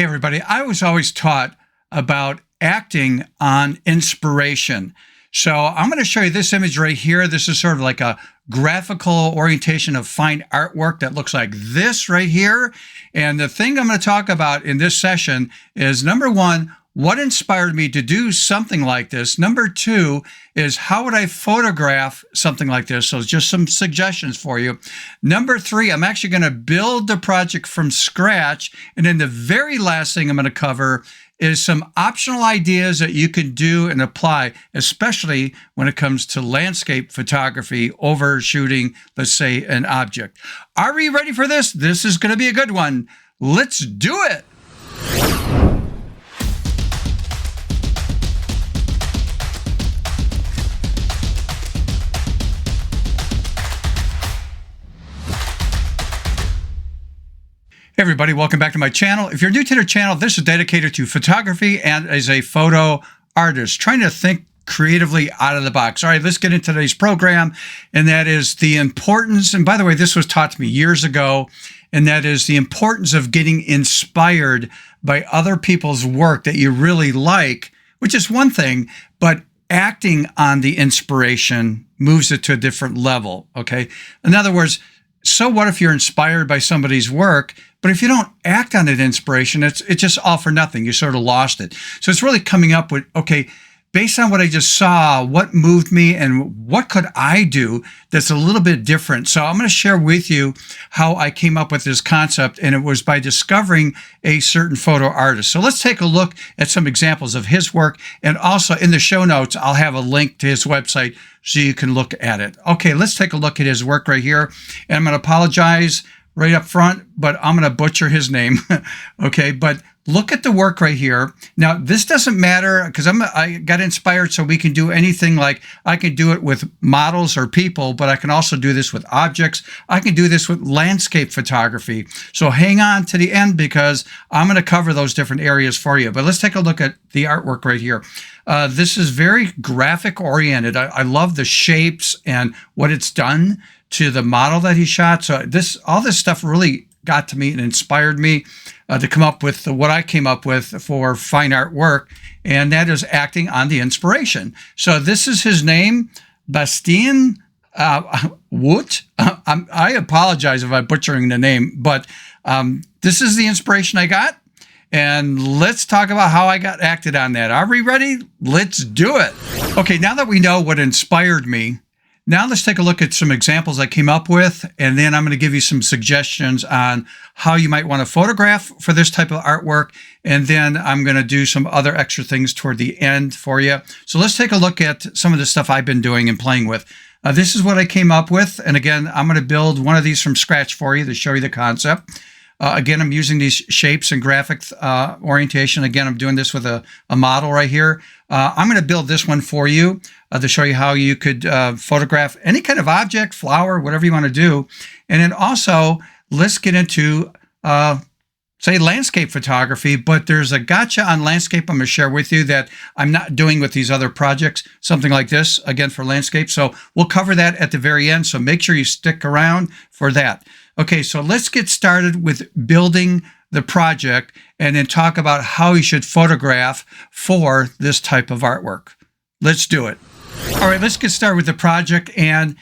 Hey, everybody. I was always taught about acting on inspiration. So I'm going to show you this image right here. This is sort of like a graphical orientation of fine artwork that looks like this right here. And the thing I'm going to talk about in this session is, number one, what inspired me to do something like this? Number two is, how would I photograph something like this? So just some suggestions for you. Number three, I'm actually going to build the project from scratch. And then the very last thing I'm going to cover is some optional ideas that you can do and apply, especially when it comes to landscape photography, overshooting, let's say, an object. Are we ready for this? This is going to be a good one. Let's do it. Hey everybody, welcome back to my channel. If you're new to the channel, this is dedicated to photography and as a photo artist, trying to think creatively out of the box. All right, let's get into today's program, and that is the importance, and by the way, this was taught to me years ago, and that is the importance of getting inspired by other people's work that you really like, which is one thing, but acting on the inspiration moves it to a different level, okay? In other words, so what if you're inspired by somebody's work, but if you don't act on that inspiration, it's just all for nothing. You sort of lost it. So it's really coming up with, okay, based on what I just saw, what moved me and what could I do that's a little bit different? So I'm going to share with you how I came up with this concept, and it was by discovering a certain photo artist. So let's take a look at some examples of his work, and also in the show notes, I'll have a link to his website so you can look at it. Okay, let's take a look at his work right here, and I'm going to apologize right up front, but I'm going to butcher his name. Okay, but look at the work right here. Now, this doesn't matter because I got inspired, so we can do anything. Like I can do it with models or people, but I can also do this with objects. I can do this with landscape photography. So hang on to the end because I'm going to cover those different areas for you. But let's take a look at the artwork right here. This is very graphic oriented. I love the shapes and what it's done to the model that he shot. So all this stuff really got to me and inspired me to come up with what I came up with for fine art work, and that is acting on the inspiration. So this is his name, Bastien Woot. I apologize if I'm butchering the name, but this is the inspiration I got. And let's talk about how I got acted on that. Are we ready? Let's do it. Okay, now that we know what inspired me, now let's take a look at some examples I came up with, and then I'm going to give you some suggestions on how you might want to photograph for this type of artwork, and then I'm going to do some other extra things toward the end for you. So let's take a look at some of the stuff I've been doing and playing with. This is what I came up with, and again, I'm going to build one of these from scratch for you to show you the concept. Again, I'm using these shapes and graphic orientation. Again, I'm doing this with a model right here. I'm going to build this one for you to show you how you could photograph any kind of object, flower, whatever you want to do. And then also, let's get into, say, landscape photography. But there's a gotcha on landscape I'm going to share with you that I'm not doing with these other projects, something like this, again, for landscape. So we'll cover that at the very end. So make sure you stick around for that. Okay, so let's get started with building the project and then talk about how you should photograph for this type of artwork. Let's do it. All right, let's get started with the project, and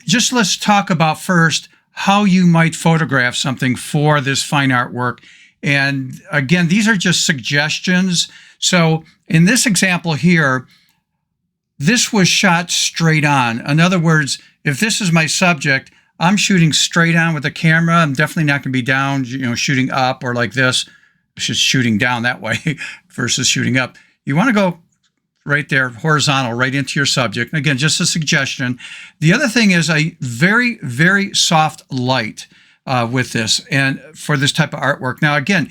just let's talk about first how you might photograph something for this fine artwork. And again, these are just suggestions. So in this example here, this was shot straight on. In other words, if this is my subject, I'm shooting straight on with the camera. I'm definitely not going to be down, shooting up or like this. It's just shooting down that way versus shooting up. You want to go right there, horizontal, right into your subject. And again, just a suggestion. The other thing is a very, very soft light with this and for this type of artwork. Now, again,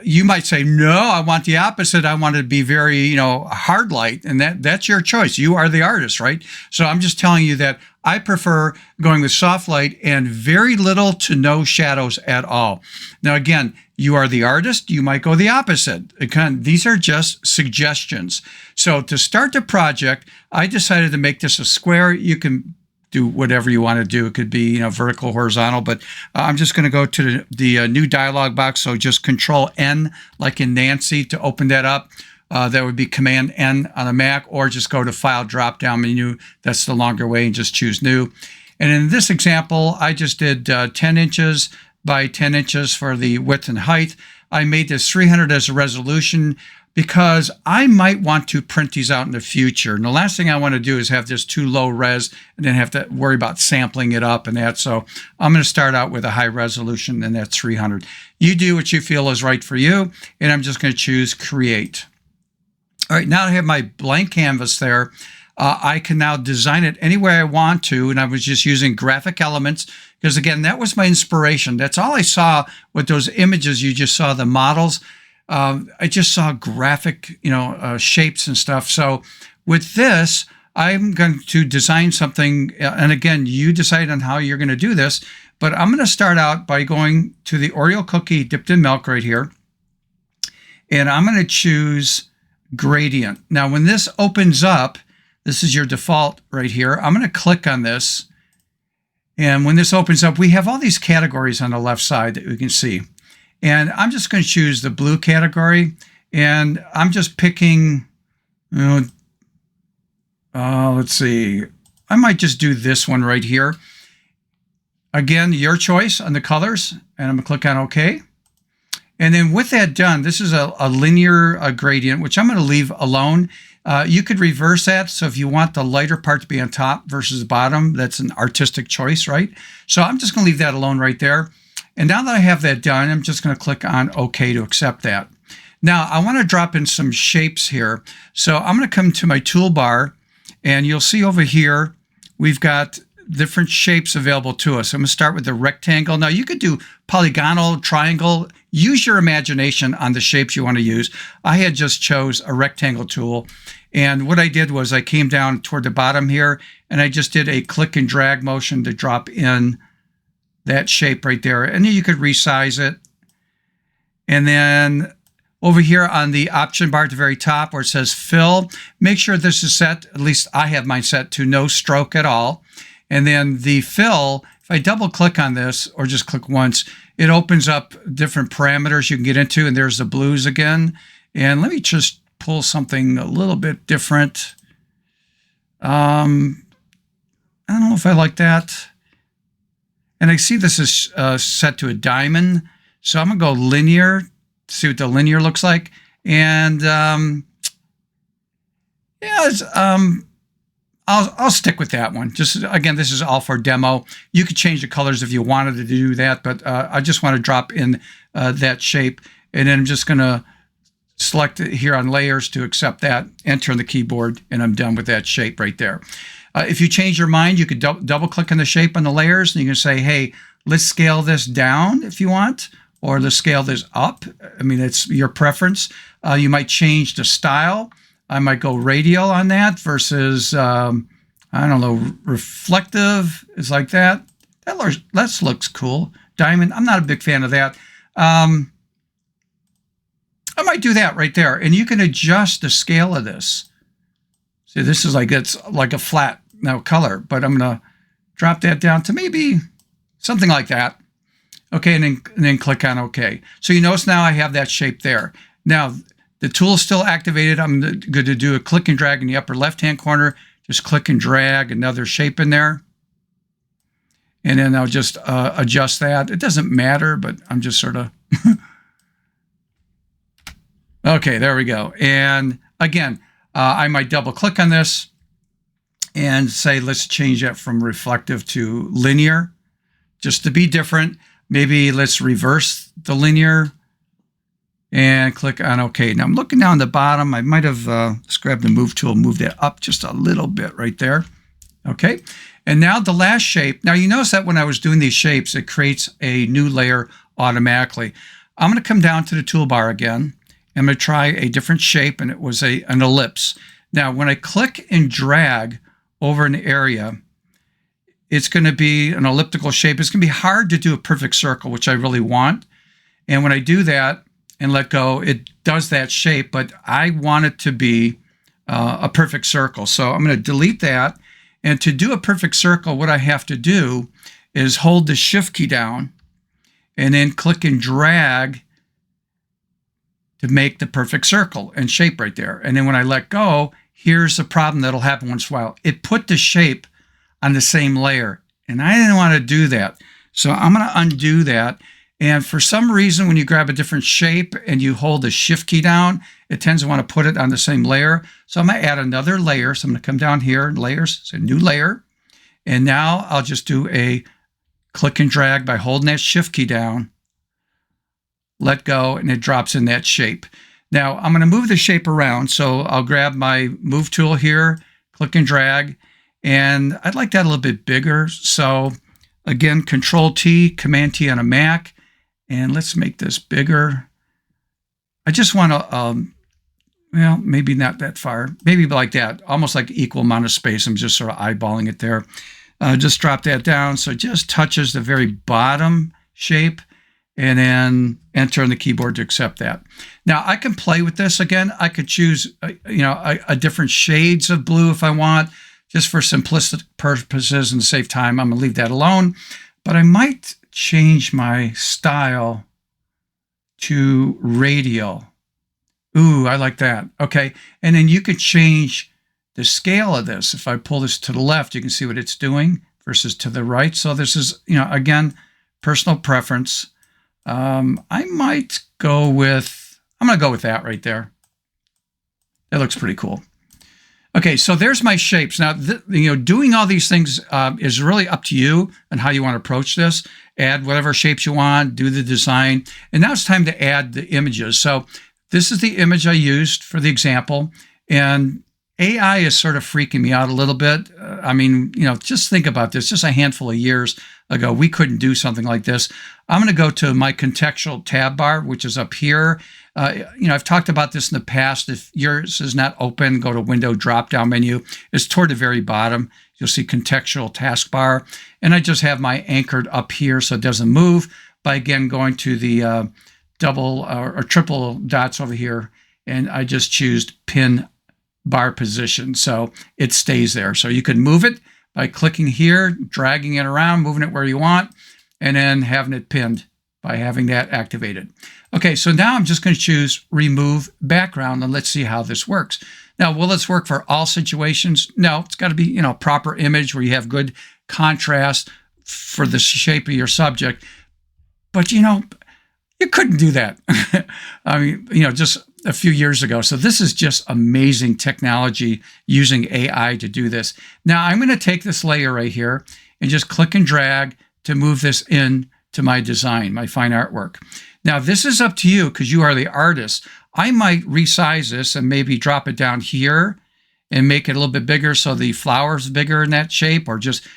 you might say, no, I want the opposite. I want it to be very, hard light. And that's your choice. You are the artist, right? So I'm just telling you that I prefer going with soft light and very little to no shadows at all. Now, again, you are the artist. You might go the opposite. Again, these are just suggestions. So to start the project, I decided to make this a square. You can do whatever you want to do. It could be, vertical, horizontal, but I'm just going to go to the new dialog box. So just Control N, like in Nancy, to open that up. That would be Command N on a Mac, or just go to File drop-down menu. That's the longer way, and just choose New. And in this example, I just did 10 inches by 10 inches for the width and height. I made this 300 as a resolution because I might want to print these out in the future. And the last thing I want to do is have this too low res and then have to worry about sampling it up and that. So I'm going to start out with a high resolution, and that's 300. You do what you feel is right for you. And I'm just going to choose Create. All right, now I have my blank canvas there. I can now design it any way I want to, and I was just using graphic elements because, again, that was my inspiration. That's all I saw with those images. You just saw the models. I just saw graphic, shapes and stuff. So with this, I'm going to design something, and again, you decide on how you're going to do this, but I'm going to start out by going to the Oreo cookie dipped in milk right here, and I'm going to choose Gradient. Now, when this opens up, this is your default right here. I'm going to click on this. And when this opens up, we have all these categories on the left side that we can see. And I'm just going to choose the blue category. And I'm just picking, let's see. I might just do this one right here. Again, your choice on the colors. And I'm going to click on OK. And then with that done, this is a linear gradient, which I'm going to leave alone. You could reverse that. So if you want the lighter part to be on top versus the bottom, that's an artistic choice, right? So I'm just going to leave that alone right there. And now that I have that done, I'm just going to click on OK to accept that. Now, I want to drop in some shapes here. So I'm going to come to my toolbar, and you'll see over here, we've got different shapes available to us. I'm going to start with the rectangle. Now, you could do polygonal, triangle. Use your imagination on the shapes you want to use. I had just chose a rectangle tool. And what I did was I came down toward the bottom here, and I just did a click and drag motion to drop in that shape right there. And then you could resize it. And then over here on the option bar at the very top where it says fill, make sure this is set, at least I have mine set to no stroke at all. And then the fill, if I double click on this or just click once, it opens up different parameters you can get into. And there's the blues again. And let me just pull something a little bit different. I don't know if I like that. And I see this is set to a diamond. So I'm going to go linear, see what the linear looks like. And I'll stick with that one. Just again, this is all for demo. You could change the colors if you wanted to do that, but I just want to drop in that shape. And then I'm just going to select it here on layers to accept that, enter on the keyboard, and I'm done with that shape right there. If you change your mind, you could double click on the shape on the layers, and you can say, hey, let's scale this down if you want, or let's scale this up. I mean, it's your preference. You might change the style. I might go radial on that versus, I don't know, reflective is like that. That looks cool. Diamond, I'm not a big fan of that. I might do that right there. And you can adjust the scale of this. See, this is like, it's like a flat color, but I'm going to drop that down to maybe something like that. Okay, and then click on OK. So you notice now I have that shape there. Now, the tool is still activated. I'm going to do a click and drag in the upper left-hand corner. Just click and drag another shape in there. And then I'll just adjust that. It doesn't matter, but I'm just sort of... Okay, there we go. And again, I might double click on this and say, let's change that from reflective to linear, just to be different. Maybe let's reverse the linear and click on OK. Now I'm looking down the bottom. I might have just grabbed the move tool, move that up just a little bit right there. Okay. And now the last shape. Now you notice that when I was doing these shapes, it creates a new layer automatically. I'm going to come down to the toolbar again. I'm going to try a different shape, and it was an ellipse. Now, when I click and drag over an area, it's going to be an elliptical shape. It's going to be hard to do a perfect circle, which I really want. And when I do that and let go, it does that shape, but I want it to be a perfect circle. So I'm going to delete that, And to do a perfect circle, what I have to do is hold the Shift key down and then click and drag to make the perfect circle and shape right there. And then when I let go, here's the problem that'll happen once in a while. It put the shape on the same layer, and I didn't want to do that. So I'm going to undo that. And for some reason, when you grab a different shape and you hold the Shift key down, it tends to want to put it on the same layer. So I'm going to add another layer. So I'm going to come down here, layers, so new layer. And now I'll just do a click and drag by holding that Shift key down, let go, and it drops in that shape. Now I'm going to move the shape around. So I'll grab my move tool here, click and drag, and I'd like that a little bit bigger. So again, Control T, Command T on a Mac, and let's make this bigger. I just want to, well, maybe not that far, maybe like that, almost like equal amount of space. I'm just sort of eyeballing it there. Just drop that down so it just touches the very bottom shape, and then enter on the keyboard to accept that. Now I can play with this again. I could choose, a different shades of blue if I want, just for simplistic purposes and save time. I'm gonna leave that alone, but I might change my style to radial. Ooh, I like that. Okay, and then you could change the scale of this. If I pull this to the left, you can see what it's doing versus to the right. So this is, again, personal preference. I might go with, I'm going to go with that right there. That looks pretty cool. Okay, so there's my shapes. Now, doing all these things is really up to you and how you want to approach this. Add whatever shapes you want, do the design. And now it's time to add the images. So this is the image I used for the example. And AI is sort of freaking me out a little bit. Just think about this. Just a handful of years ago, we couldn't do something like this. I'm going to go to my contextual tab bar, which is up here. I've talked about this in the past. If yours is not open, go to Window drop-down menu. It's toward the very bottom. You'll see contextual taskbar. And I just have my anchored up here so it doesn't move by, again, going to the double or triple dots over here. And I just choose pin bar position, so it stays there. So you can move it by clicking here, dragging it around, moving it where you want, and then having it pinned by having that activated. Okay, so now I'm just going to choose remove background, and let's see how this works. Now, will this work for all situations? No, it's got to be, proper image where you have good contrast for the shape of your subject. But, you couldn't do that. Just a few years ago. So this is just amazing technology using AI to do this. Now I'm going to take this layer right here and just click and drag to move this in to my design, my fine artwork. Now this is up to you because you are the artist. I might resize this and maybe drop it down here and make it a little bit bigger so the flower's bigger in that shape, or just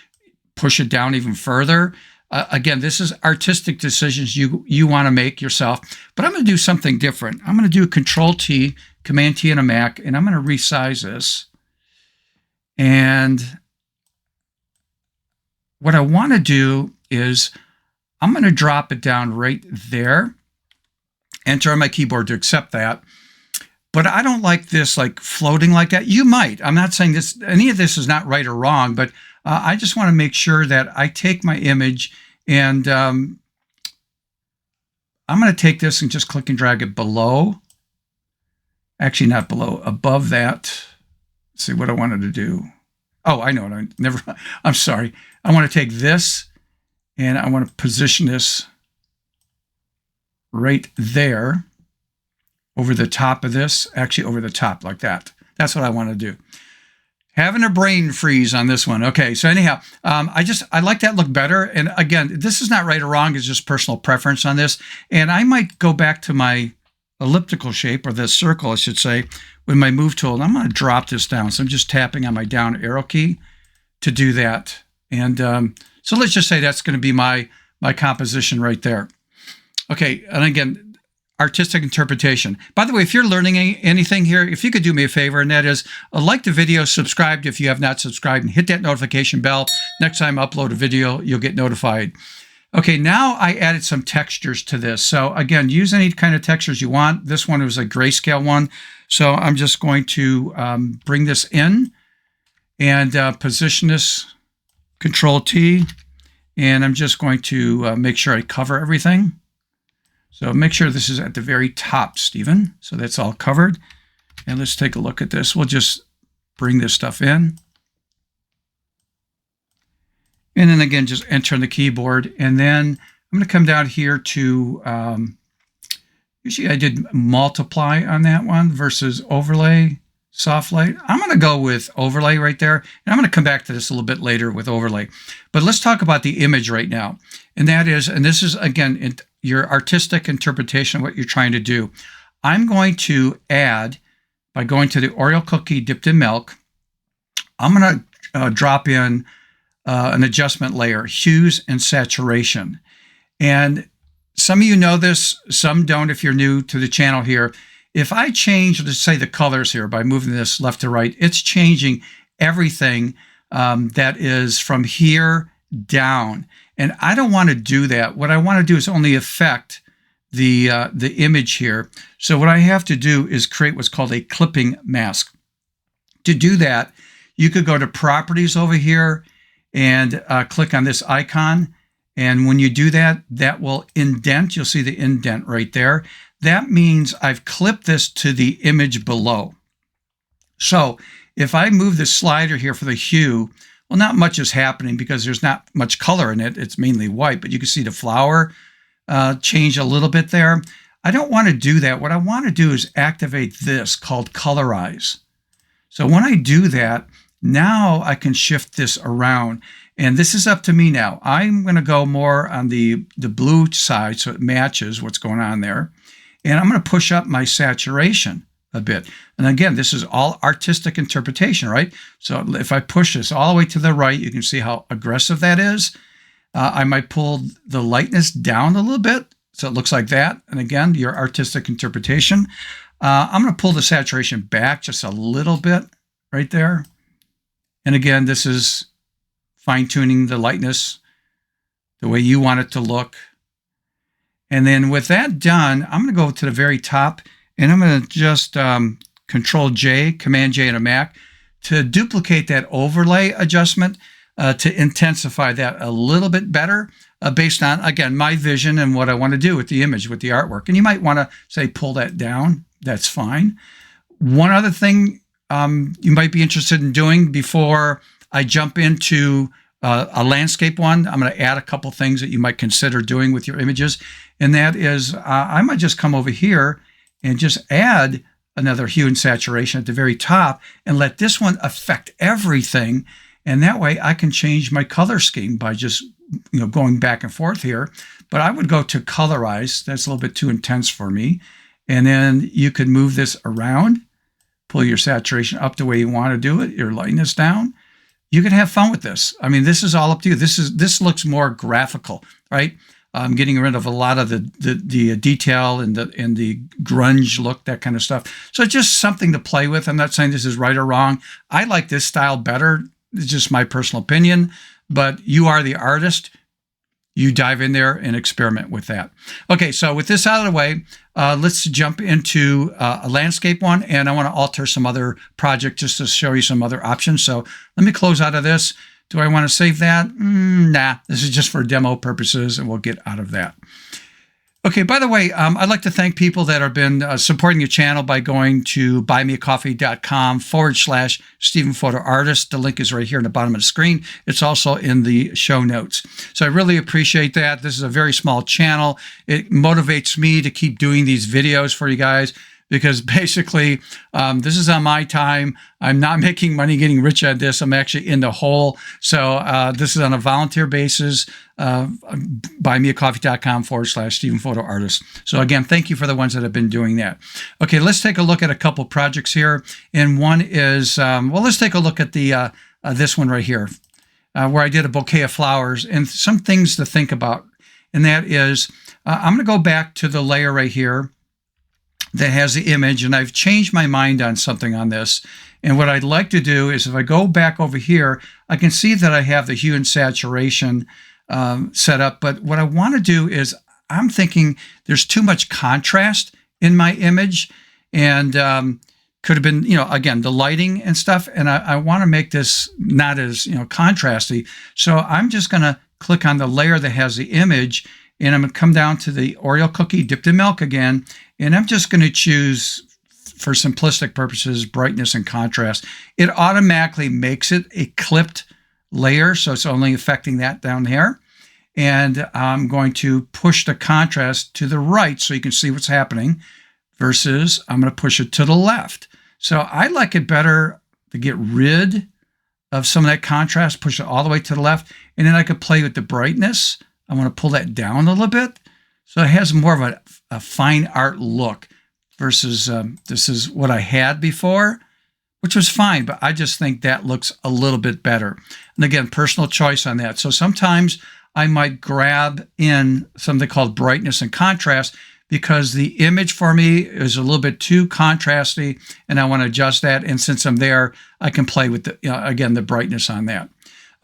push it down even further. Again, this is artistic decisions you want to make yourself, but I'm going to do something different. I'm going to do Control T, Command T on a Mac, and I'm going to resize this. And what I want to do is I'm going to drop it down right there, enter on my keyboard to accept that. But I don't like this like floating like that. You might. I'm not saying any of this is not right or wrong, but I just want to make sure that I take my image and I'm going to take this and just click and drag it below. Actually, not below, above that. Let's see what I wanted to do. Oh, I know it. I'm sorry. I want to take this and I want to position this right there over the top of this, actually over the top like that. That's what I want to do. Having a brain freeze on this one. Okay, so anyhow, I like that look better. And again, this is not right or wrong. It's just personal preference on this. And I might go back to my elliptical shape, or the circle, I should say, with my move tool. And I'm going to drop this down. So I'm just tapping on my down arrow key to do that. And so let's just say that's going to be my composition right there. Okay, and again, artistic interpretation. By the way, if you're learning anything here, if you could do me a favor, and that is like the video, subscribe if you have not subscribed, and hit that notification bell. Next time I upload a video, you'll get notified. Okay, now I added some textures to this. So again, use any kind of textures you want. This one was a grayscale one. So I'm just going to bring this in, and position this, Control T, and I'm just going to make sure I cover everything. So make sure this is at the very top, Stephen. So that's all covered. And let's take a look at this. We'll just bring this stuff in. And then again, just enter on the keyboard. And then I'm going to come down here to, usually I did multiply on that one versus overlay, soft light. I'm going to go with overlay right there. And I'm going to come back to this a little bit later with overlay. But let's talk about the image right now. And that is, and this is, again, your artistic interpretation of what you're trying to do. I'm going to add, by going to the Oreo cookie dipped in milk, I'm going to drop in an adjustment layer, hues and saturation. And some of you know this, some don't if you're new to the channel here. If I change, let's say, the colors here by moving this left to right, it's changing everything that is from here down. And I don't want to do that. What I want to do is only affect the image here. So what I have to do is create what's called a clipping mask. To do that, you could go to Properties over here and click on this icon. And when you do that, that will indent. You'll see the indent right there. That means I've clipped this to the image below. So if I move the slider here for the hue, well, not much is happening because there's not much color in it. It's mainly white, but you can see the flower change a little bit there. I don't want to do that. What I want to do is activate this called colorize. So when I do that, now I can shift this around. And this is up to me now. I'm going to go more on the blue side so it matches what's going on there. And I'm going to push up my saturation a bit. And again, this is all artistic interpretation, right? So if I push this all the way to the right, you can see how aggressive that is. I might pull the lightness down a little bit so it looks like that. And again, your artistic interpretation. I'm going to pull the saturation back just a little bit right there. And again, this is fine-tuning the lightness the way you want it to look. And then with that done, I'm going to go to the very top, and I'm going to just Control J, Command J on a Mac, to duplicate that overlay adjustment to intensify that a little bit better based on, again, my vision and what I want to do with the image, with the artwork. And you might want to, say, pull that down. That's fine. One other thing you might be interested in doing before I jump into a landscape one, I'm going to add a couple things that you might consider doing with your images. And that is, I might just come over here and just add another hue and saturation at the very top and let this one affect everything. And that way I can change my color scheme by just going back and forth here. But I would go to colorize. That's a little bit too intense for me. And then you could move this around, pull your saturation up the way you want to do it, your lightness down. You can have fun with this. I mean, this is all up to you. This looks more graphical, right? I'm getting rid of a lot of the detail and the grunge look, that kind of stuff. So it's just something to play with. I'm not saying this is right or wrong. I like this style better. It's just my personal opinion, but you are the artist. You dive in there and experiment with that. Okay, so with this out of the way, let's jump into a landscape one, and I want to alter some other project just to show you some other options. So let me close out of this. Do I want to save that? Nah, this is just for demo purposes, and we'll get out of that. Okay, by the way, I'd like to thank people that have been supporting the channel by going to buymeacoffee.com/Stephen Photo Artist. The link is right here in the bottom of the screen. It's also in the show notes. So I really appreciate that. This is a very small channel. It motivates me to keep doing these videos for you guys, because basically this is on my time. I'm not making money getting rich at this. I'm actually in the hole. So this is on a volunteer basis. Buymeacoffee.com/Stephen Photo Artist. So again, thank you for the ones that have been doing that. Okay, let's take a look at a couple projects here. And one is, well, let's take a look at the this one right here, where I did a bouquet of flowers, and some things to think about. And that is, I'm going to go back to the layer right here that has the image, and I've changed my mind on something on this. And what I'd like to do is, if I go back over here, I can see that I have the hue and saturation set up. But what I want to do is, I'm thinking there's too much contrast in my image. And could have been, again, the lighting and stuff. And I want to make this not as, contrasty. So I'm just going to click on the layer that has the image, and I'm going to come down to the Oreo cookie dipped in milk again. And I'm just going to choose, for simplistic purposes, brightness and contrast. It automatically makes it a clipped layer, so it's only affecting that down here. And I'm going to push the contrast to the right so you can see what's happening, versus I'm going to push it to the left. So I like it better to get rid of some of that contrast, push it all the way to the left, and then I could play with the brightness. I want to pull that down a little bit so it has more of a fine art look, versus this is what I had before, which was fine, but I just think that looks a little bit better. And again, personal choice on that. So sometimes I might grab in something called brightness and contrast because the image for me is a little bit too contrasty, and I want to adjust that. And since I'm there, I can play with, again, the brightness on that.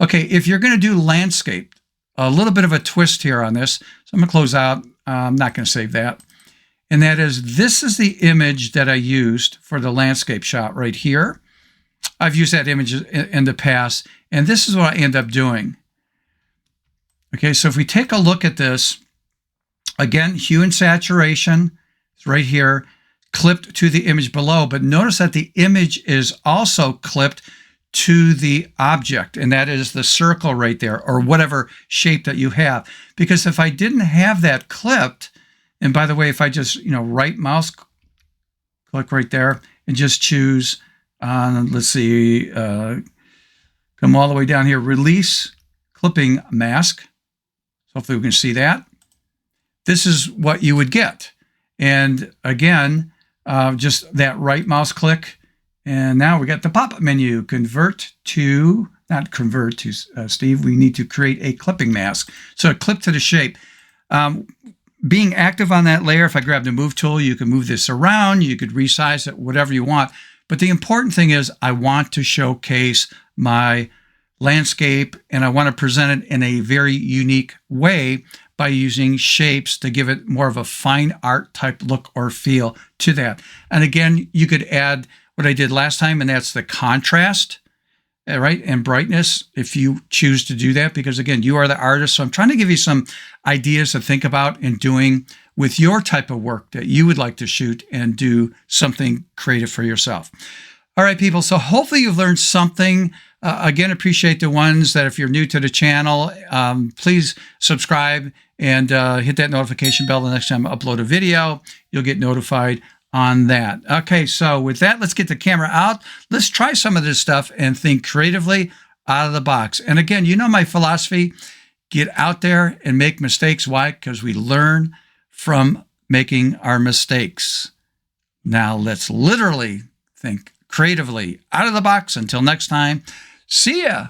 Okay, if you're going to do landscape, a little bit of a twist here on this. So I'm going to close out. I'm not going to save that. And that is, this is the image that I used for the landscape shot right here. I've used that image in the past, and this is what I end up doing. Okay, so if we take a look at this, again, hue and saturation is right here, clipped to the image below, but notice that the image is also clipped to the object, and that is the circle right there, or whatever shape that you have. Because if I didn't have that clipped, and by the way, if I just, right mouse click right there and just choose, let's see, come all the way down here, release clipping mask. So hopefully we can see that. This is what you would get. And again, just that right mouse click. And now we got the pop-up menu, not convert to, Steve, we need to create a clipping mask. So clip to the shape. Being active on that layer, if I grab the move tool, you can move this around, you could resize it, whatever you want. But the important thing is I want to showcase my landscape, and I want to present it in a very unique way by using shapes to give it more of a fine art type look or feel to that. And again, you could add what I did last time, and that's the contrast, right, and brightness, if you choose to do that, because again, you are the artist. So I'm trying to give you some ideas to think about and doing with your type of work that you would like to shoot and do something creative for yourself. All right, people, so hopefully you've learned something. Again, appreciate the ones that, if you're new to the channel, please subscribe and hit that notification bell the next time I upload a video. You'll get notified on that. Okay, so with that, let's get the camera out. Let's try some of this stuff and think creatively out of the box. And again, my philosophy, get out there and make mistakes. Why? Because we learn from making our mistakes. Now let's literally think creatively out of the box. Until next time, see ya.